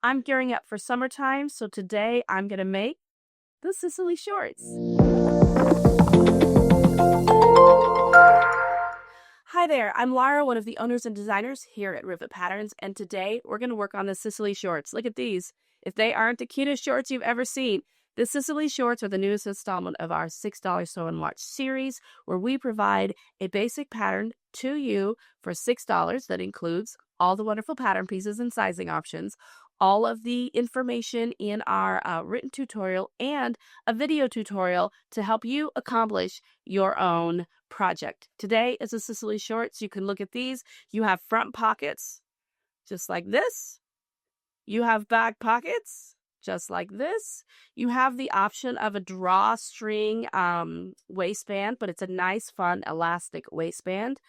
I'm gearing up for summertime, so today I'm going to make the Cicely shorts. Hi there, I'm Lara, one of the owners and designers here at Rivet Patterns, and today we're going to work on the Cicely shorts. Look at these. If they aren't the cutest shorts you've ever seen, the Cicely shorts are the newest installment of our $6 Sew and Watch series, where we provide a basic pattern to you for $6 that includes all the wonderful pattern pieces and sizing options, all of the information in our written tutorial, and a video tutorial to help you accomplish your own project. Today is a Cicely shorts. You can look at these. You have front pockets, just like this. You have back pockets, just like this. You have the option of a drawstring waistband, but it's a nice, fun, elastic waistband.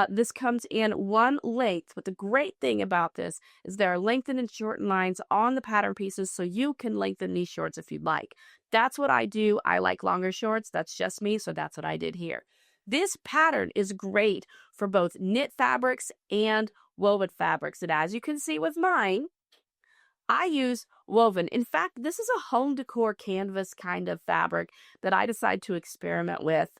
This comes in one length, but the great thing about this is there are lengthen and shorten lines on the pattern pieces, so you can lengthen these shorts if you'd like. That's what I do. I like longer shorts. That's just me, so that's what I did here. This pattern is great for both knit fabrics and woven fabrics, and as you can see with mine, I use woven. In fact, this is a home decor canvas kind of fabric that I decided to experiment with,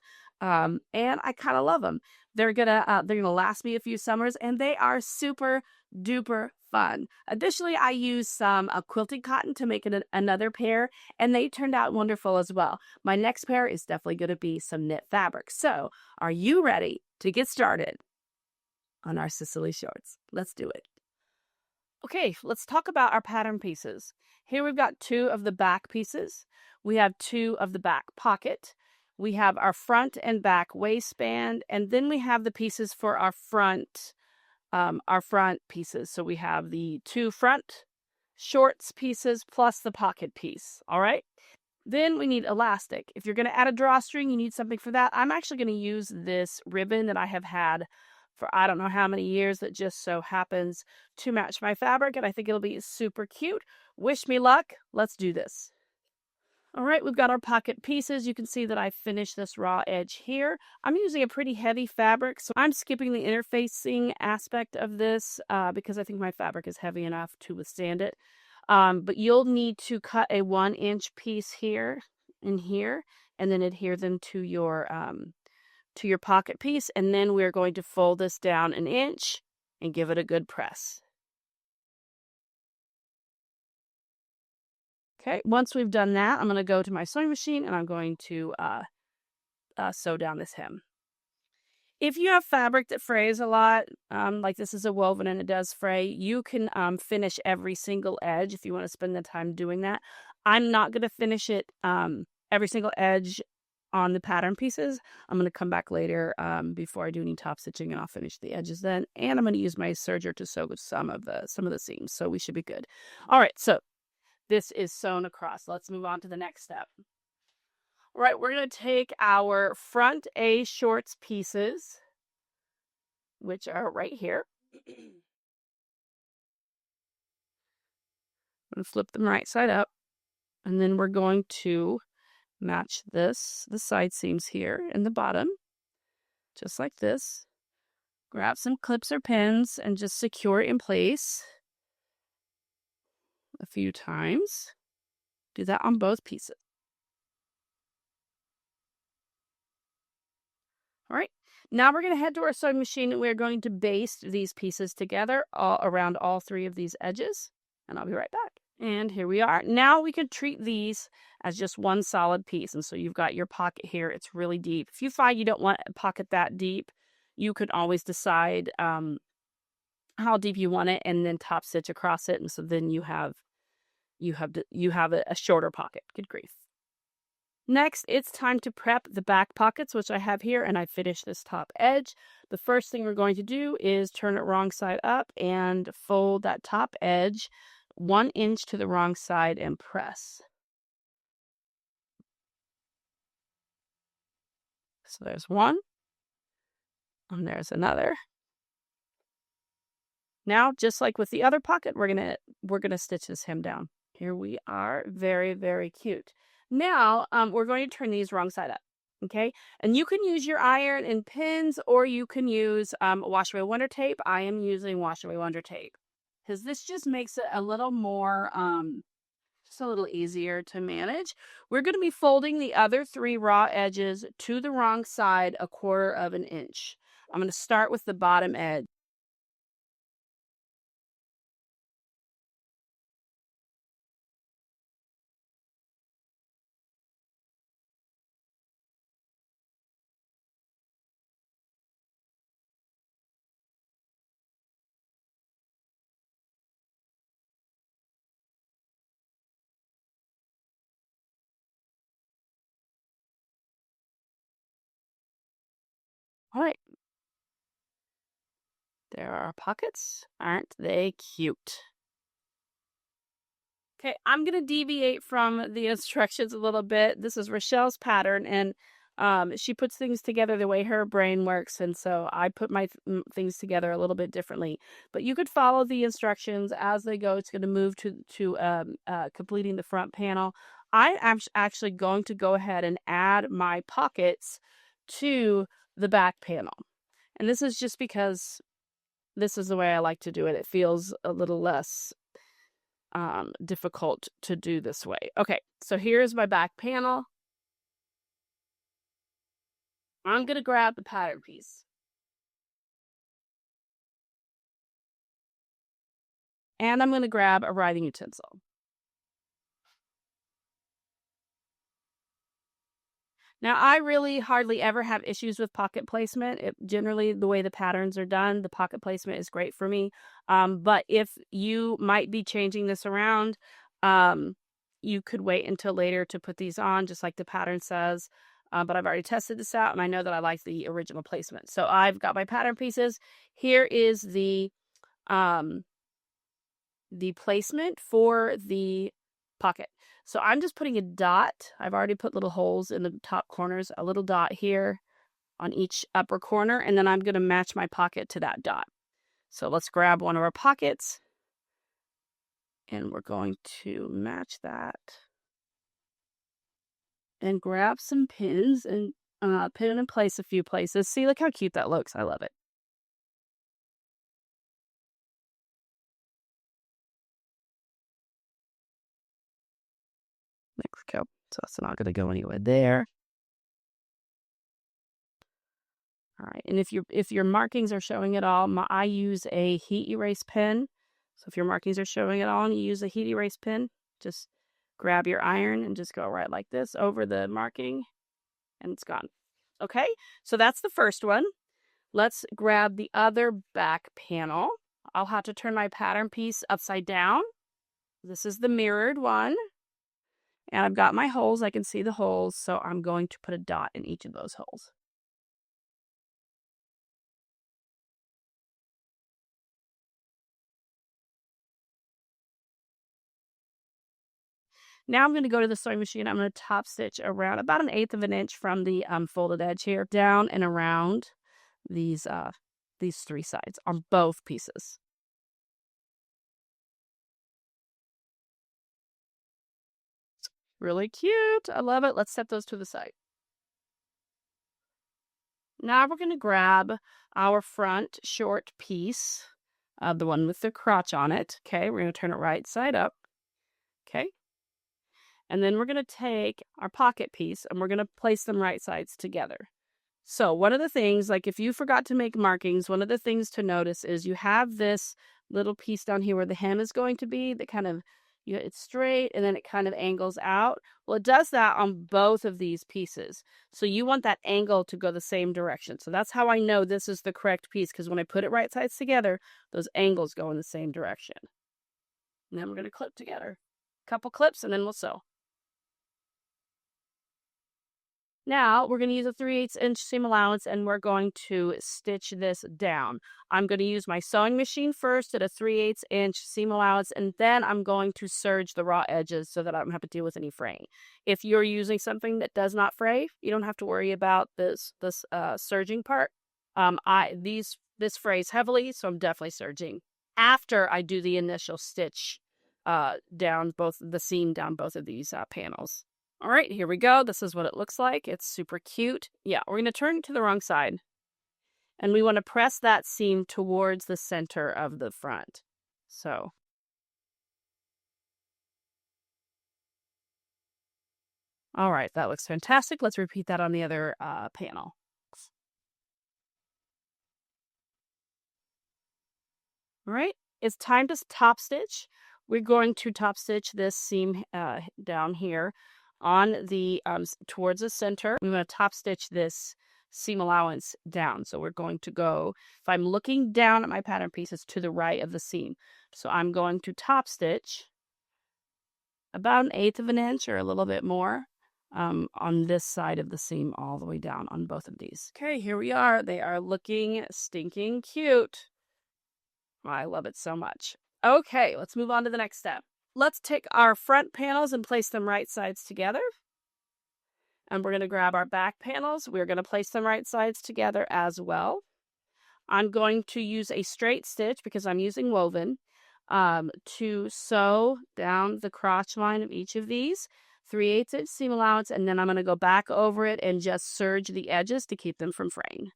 and I kind of love them. They're gonna last me a few summers, and they are super duper fun. Additionally, I use some quilting cotton to make another pair, and they turned out wonderful as well. My next pair is definitely going to be some knit fabric. So, are you ready to get started on our Cicely shorts? Let's do it. Okay, let's talk about our pattern pieces. Here we've got 2 of the back pieces. We have 2 of the back pocket. We have our front and back waistband, and then we have the pieces for our front pieces. So we have the 2 front shorts pieces plus the pocket piece. All right. Then we need elastic. If you're going to add a drawstring, you need something for that. I'm actually going to use this ribbon that I have had for I don't know how many years that just so happens to match my fabric, and I think it'll be super cute. Wish me luck. Let's do this. All right, we've got our pocket pieces. You can see that I finished this raw edge here. I'm using a pretty heavy fabric, so I'm skipping the interfacing aspect of this because I think my fabric is heavy enough to withstand it. But you'll need to cut a 1-inch piece here and here, and then adhere them to your pocket piece, and then we're going to fold this down 1 inch and give it a good press. Okay, once we've done that, I'm going to go to my sewing machine and I'm going to sew down this hem. If you have fabric that frays a lot, like this is a woven and it does fray, you can finish every single edge if you want to spend the time doing that. I'm not going to finish it every single edge on the pattern pieces. I'm going to come back later before I do any top stitching, and I'll finish the edges then. And I'm going to use my serger to sew some of the seams, so we should be good. All right, so this is sewn across. Let's move on to the next step. All right, we're going to take our front A shorts pieces, which are right here. I'm going to flip them right side up, and then we're going to match the side seams here in the bottom, just like this. Grab some clips or pins and just secure it in place a few times. Do that on both pieces. All right, now we're going to head to our sewing machine and we're going to baste these pieces together around all 3 of these edges, and I'll be right back. And here we are. Now we can treat these as just one solid piece. And so you've got your pocket here. It's really deep. If you find you don't want a pocket that deep, you could always decide how deep you want it and then top stitch across it. And so then you have a shorter pocket. Good grief. Next, it's time to prep the back pockets, which I have here, and I finished this top edge. The first thing we're going to do is turn it wrong side up and fold that top edge 1 inch to the wrong side and press. So there's one, and there's another. Now, just like with the other pocket, we're gonna stitch this hem down. Here we are, very, very cute. Now, we're going to turn these wrong side up, okay? And you can use your iron and pins, or you can use wash away wonder tape. I am using wash away wonder tape. because this just makes it a little more, just a little easier to manage. We're going to be folding the other 3 raw edges to the wrong side 1/4 of an inch. I'm going to start with the bottom edge. All right. There are our pockets. Aren't they cute? Okay, I'm going to deviate from the instructions a little bit. This is Rochelle's pattern, and she puts things together the way her brain works, and so I put my things together a little bit differently. But you could follow the instructions as they go. It's going to move to completing the front panel. I am actually going to go ahead and add my pockets to the back panel. And this is just because this is the way I like to do it. It feels a little less difficult to do this way. Okay, so here's my back panel. I'm going to grab the pattern piece. And I'm going to grab a writing utensil. Now, I really hardly ever have issues with pocket placement. Generally, the way the patterns are done, the pocket placement is great for me. But if you might be changing this around, you could wait until later to put these on, just like the pattern says. But I've already tested this out, and I know that I like the original placement. So I've got my pattern pieces. Here is the placement for the pocket. So I'm just putting a dot. I've already put little holes in the top corners, a little dot here on each upper corner, and then I'm going to match my pocket to that dot. So let's grab one of our pockets, and we're going to match that. And grab some pins and pin it in place a few places. See, look how cute that looks. I love it. Next go. So it's not going to go anywhere there. All right, and if your markings are showing at all, I use a heat erase pen. So if your markings are showing at all and you use a heat erase pen, just grab your iron and just go right like this over the marking, and it's gone. Okay, so that's the first one. Let's grab the other back panel. I'll have to turn my pattern piece upside down. This is the mirrored one. And I've got my holes. I can see the holes, so I'm going to put a dot in each of those holes. Now I'm going to go to the sewing machine. I'm going to top stitch around about 1/8 of an inch from the folded edge here, down and around these 3 sides on both pieces. Really cute. I love it. Let's set those to the side. Now we're going to grab our front short piece, the one with the crotch on it. Okay, we're going to turn it right side up. Okay. And then we're going to take our pocket piece and we're going to place them right sides together. So one of the things, like if you forgot to make markings, one of the things to notice is you have this little piece down here where the hem is going to be that kind of, it's straight and then it kind of angles out. Well, it does that on both of these pieces. So you want that angle to go the same direction. So that's how I know this is the correct piece, because when I put it right sides together, those angles go in the same direction. And then we're going to clip together. A couple clips and then we'll sew. Now we're going to use a 3/8 inch seam allowance and we're going to stitch this down. I'm going to use my sewing machine first at a 3/8 inch seam allowance, and then I'm going to serge the raw edges so that I don't have to deal with any fraying. If you're using something that does not fray, you don't have to worry about this serging part. This frays heavily, so I'm definitely serging after I do the initial stitch down the seam down both of these panels. All right, here we go. This is what it looks like. It's super cute. Yeah, we're going to turn it to the wrong side. And we want to press that seam towards the center of the front. So, all right, that looks fantastic. Let's repeat that on the other panel. All right, it's time to top stitch. We're going to top stitch this seam down here on the towards the center. We want to top stitch this seam allowance down. So we're going to go, if I'm looking down at my pattern piece, it's to the right of the seam. So I'm going to top stitch about 1/8 of an inch or a little bit more on this side of the seam all the way down on both of these. Okay, here we are. They are looking stinking cute. I love it so much. Okay, let's move on to the next step. Let's take our front panels and place them right sides together. And we're going to grab our back panels. We're going to place them right sides together as well. I'm going to use a straight stitch because I'm using woven to sew down the crotch line of each of these 3/8 inch seam allowance, and then I'm going to go back over it and just serge the edges to keep them from fraying.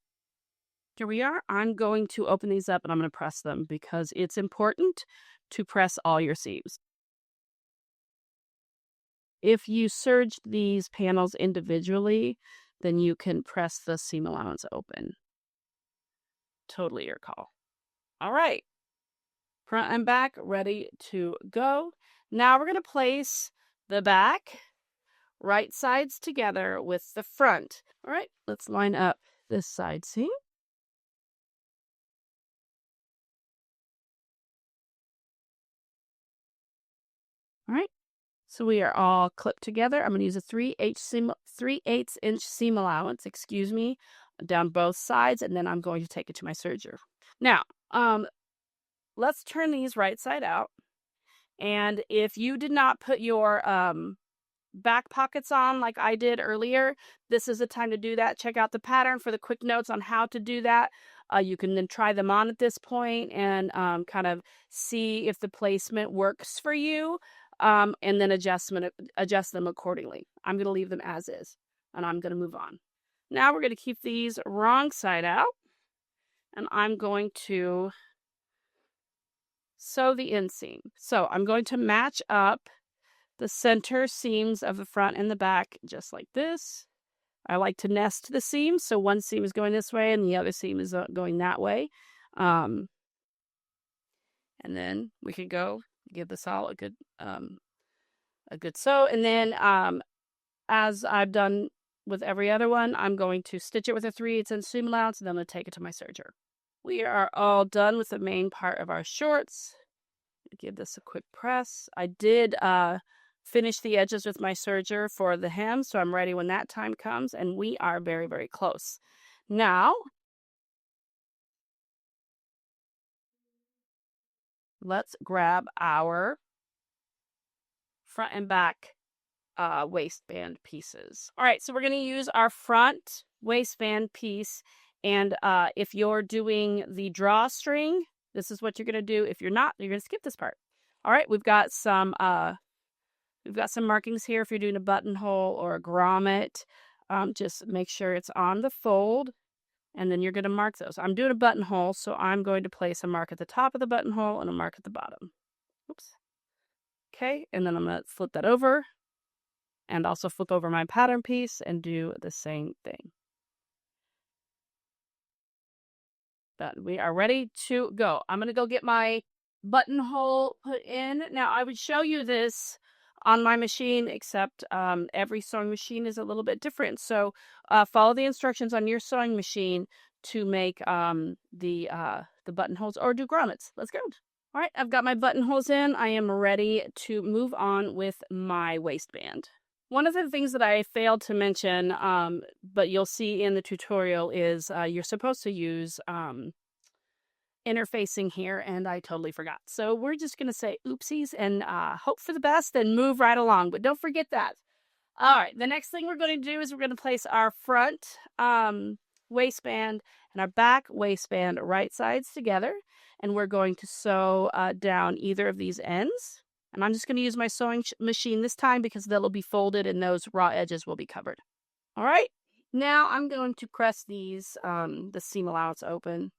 Here we are. I'm going to open these up and I'm going to press them because it's important to press all your seams. If you serge these panels individually, then you can press the seam allowance open. Totally your call. All right. Front and back ready to go. Now we're going to place the back right sides together with the front. All right, let's line up this side seam. All right, so we are all clipped together. I'm going to use a 3/8 inch seam allowance, down both sides, and then I'm going to take it to my serger. Now, let's turn these right side out. And if you did not put your back pockets on like I did earlier, this is the time to do that. Check out the pattern for the quick notes on how to do that. You can then try them on at this point and kind of see if the placement works for you, and then adjust them accordingly. I'm going to leave them as is, and I'm going to move on. Now we're going to keep these wrong side out, and I'm going to sew the inseam. So I'm going to match up the center seams of the front and the back just like this. I like to nest the seams, so one seam is going this way and the other seam is going that way. And then we can go give this all a good sew. And then as I've done with every other one, I'm going to stitch it with a 3/8 inch seam allowance, and then I'm going to take it to my serger. We are all done with the main part of our shorts. Give this a quick press. I did finish the edges with my serger for the hem, so I'm ready when that time comes, and we are very, very close. Now, let's grab our front and back waistband pieces. All right, so we're going to use our front waistband piece, and if you're doing the drawstring, this is what you're going to do. If you're not, you're going to skip this part. All right, we've got some markings here. If you're doing a buttonhole or a grommet, just make sure it's on the fold, and then you're going to mark those. I'm doing a buttonhole, so I'm going to place a mark at the top of the buttonhole and a mark at the bottom. Oops. Okay, and then I'm going to flip that over and also flip over my pattern piece and do the same thing. But we are ready to go. I'm going to go get my buttonhole put in. Now, I would show you this on my machine, except every sewing machine is a little bit different. So follow the instructions on your sewing machine to make the buttonholes or do grommets. Let's go. All right, I've got my buttonholes in. I am ready to move on with my waistband. One of the things that I failed to mention, but you'll see in the tutorial, is you're supposed to use interfacing here, and I totally forgot. So we're just going to say oopsies and hope for the best and move right along, but don't forget that. All right, the next thing we're going to do is we're going to place our front waistband and our back waistband right sides together, and we're going to sew down either of these ends. And I'm just going to use my sewing machine this time because they'll be folded and those raw edges will be covered. All right, now I'm going to press these, the seam allowance open.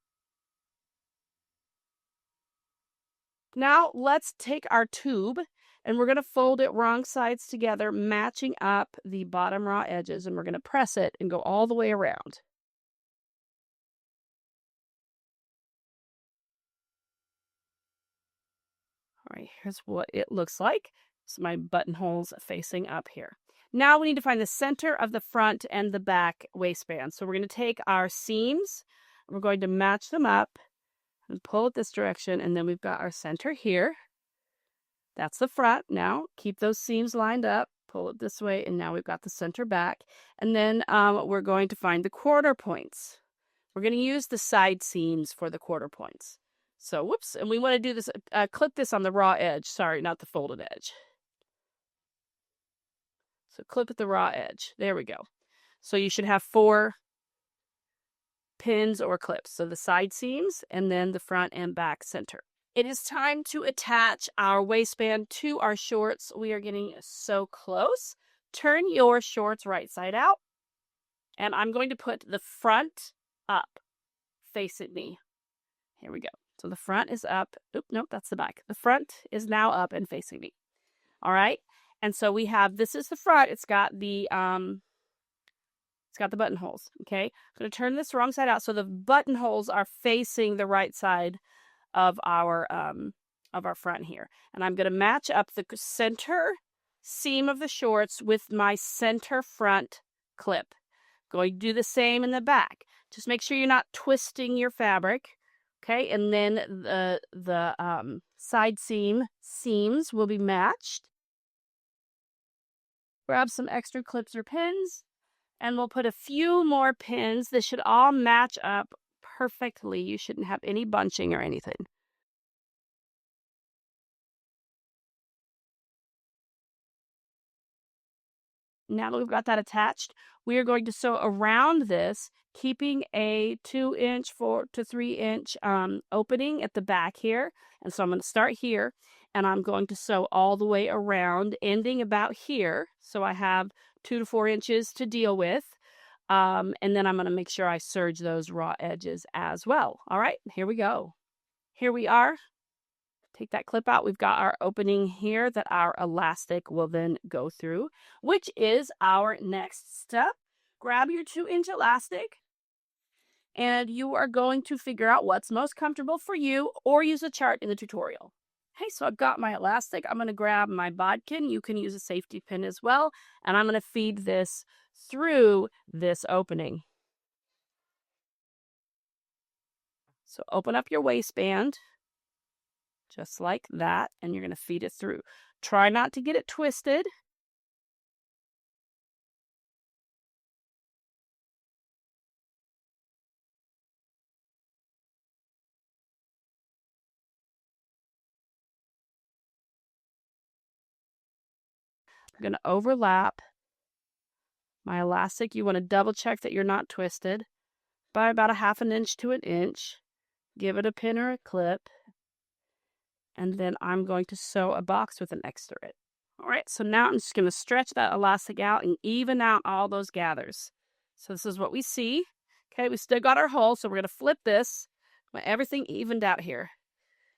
Now let's take our tube and we're going to fold it wrong sides together, matching up the bottom raw edges, and we're going to press it and go all the way around. All right, here's what it looks like. So my buttonholes facing up here. Now we need to find the center of the front and the back waistband. So we're going to take our seams, we're going to match them up and pull it this direction, and then we've got our center here. That's the front. Now keep those seams lined up, pull it this way, and now we've got the center back. And then we're going to find the quarter points. We're going to use the side seams for the quarter points. So, whoops, and we want to do this, clip this on the raw edge. Sorry, not the folded edge. So clip at the raw edge. There we go. So you should have 4 pins or clips. So the side seams and then the front and back center. It is time to attach our waistband to our shorts. We are getting so close. Turn your shorts right side out. And I'm going to put the front up, facing me. Here we go. So the front is up. Oop, nope, that's the back. The front is now up and facing me. All right. And so we have, this is the front. It's got the buttonholes. Okay. I'm going to turn this wrong side out so the buttonholes are facing the right side of our front here. And I'm going to match up the center seam of the shorts with my center front clip. Going to do the same in the back. Just make sure you're not twisting your fabric. Okay, and then the side seams will be matched. Grab some extra clips or pins, and we'll put a few more pins. This should all match up perfectly. You shouldn't have any bunching or anything. Now that we've got that attached, we are going to sew around this, keeping a 2-inch, 4 to 3-inch opening at the back here. And so I'm going to start here, and I'm going to sew all the way around, ending about here. So I have 2 to 4 inches to deal with. And then I'm going to make sure I serge those raw edges as well. All right, here we go. Here we are. Take that clip out. We've got our opening here that our elastic will then go through, which is our next step. Grab your 2-inch elastic, and you are going to figure out what's most comfortable for you, or use a chart in the tutorial. Okay, so I've got my elastic. I'm going to grab my bodkin. You can use a safety pin as well, and I'm going to feed this through this opening. So open up your waistband. Just like that, and you're going to feed it through. Try not to get it twisted. I'm going to overlap my elastic. You want to double check that you're not twisted by about 1/2 inch to 1 inch. Give it a pin or a clip. And then I'm going to sew a box with an extra it. All right, so now I'm just going to stretch that elastic out and even out all those gathers. So this is what we see. Okay, we still got our hole, so we're going to flip this. Everything evened out here.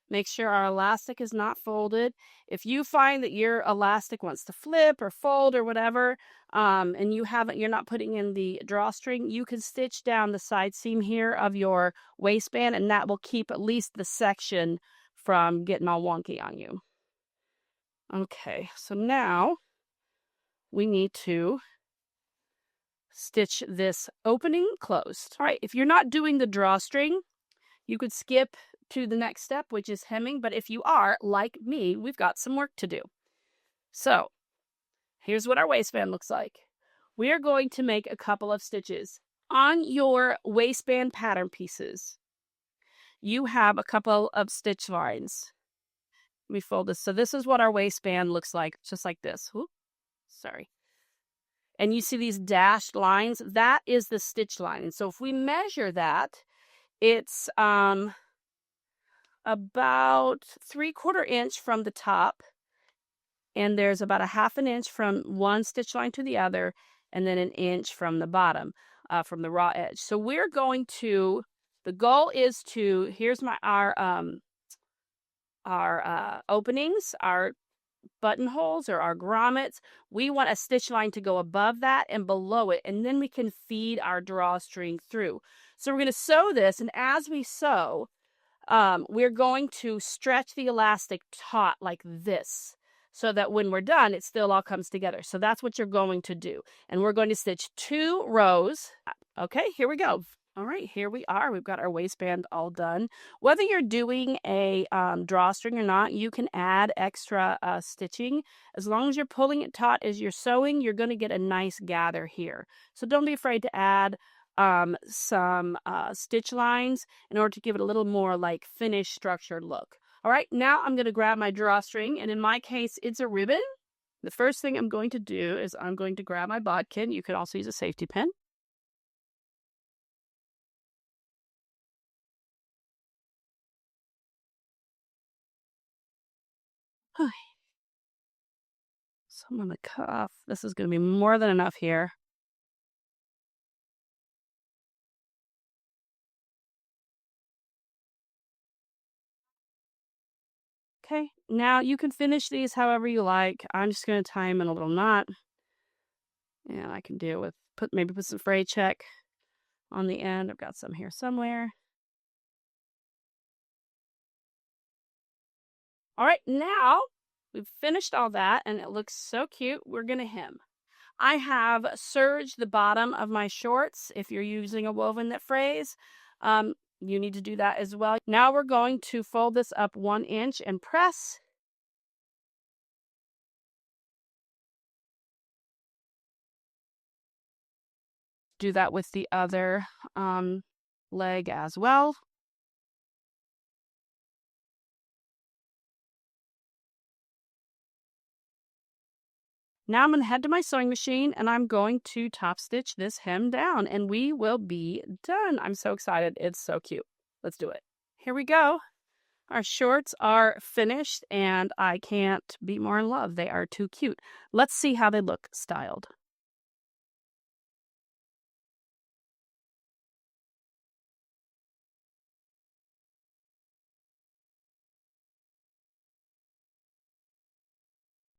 Make sure our elastic is not folded. If you find that your elastic wants to flip or fold or whatever, and you're not putting in the drawstring, you can stitch down the side seam here of your waistband, and that will keep at least the section from getting all wonky on you. Okay, so now we need to stitch this opening closed. All right, if you're not doing the drawstring, you could skip to the next step, which is hemming. But if you are, like me, we've got some work to do. So here's what our waistband looks like. We are going to make a couple of stitches. On your waistband pattern pieces, you have a couple of stitch lines. Let me fold this. So this is what our waistband looks like, just like this. Oops, sorry. And you see these dashed lines? That is the stitch line. And so if we measure that, it's about 3/4 inch from the top, and there's about 1/2 inch from one stitch line to the other, and then 1 inch from the bottom, from the raw edge. So we're going to, the goal is to, here's our openings, our buttonholes or our grommets. We want a stitch line to go above that and below it, and then we can feed our drawstring through. So we're going to sew this, and as we sew, we're going to stretch the elastic taut like this so that when we're done, it still all comes together. So that's what you're going to do. And we're going to stitch 2 rows. Okay, here we go. All right, here we are. We've got our waistband all done. Whether you're doing a drawstring or not, you can add extra stitching. As long as you're pulling it taut as you're sewing, you're going to get a nice gather here. So don't be afraid to add some stitch lines in order to give it a little more like finished structured look. All right, now I'm going to grab my drawstring, and in my case, it's a ribbon. The first thing I'm going to do is I'm going to grab my bodkin. You could also use a safety pin. Some on the cuff. This is going to be more than enough here. Okay, now you can finish these however you like. I'm just going to tie them in a little knot. And I can deal with, maybe put some fray check on the end. I've got some here somewhere. All right, now we've finished all that and it looks so cute. We're going to hem. I have serged the bottom of my shorts. If you're using a woven that frays, you need to do that as well. Now we're going to fold this up 1 inch and press. Do that with the other leg as well. Now I'm going to head to my sewing machine and I'm going to top stitch this hem down and we will be done. I'm so excited. It's so cute. Let's do it. Here we go. Our shorts are finished and I can't be more in love. They are too cute. Let's see how they look styled.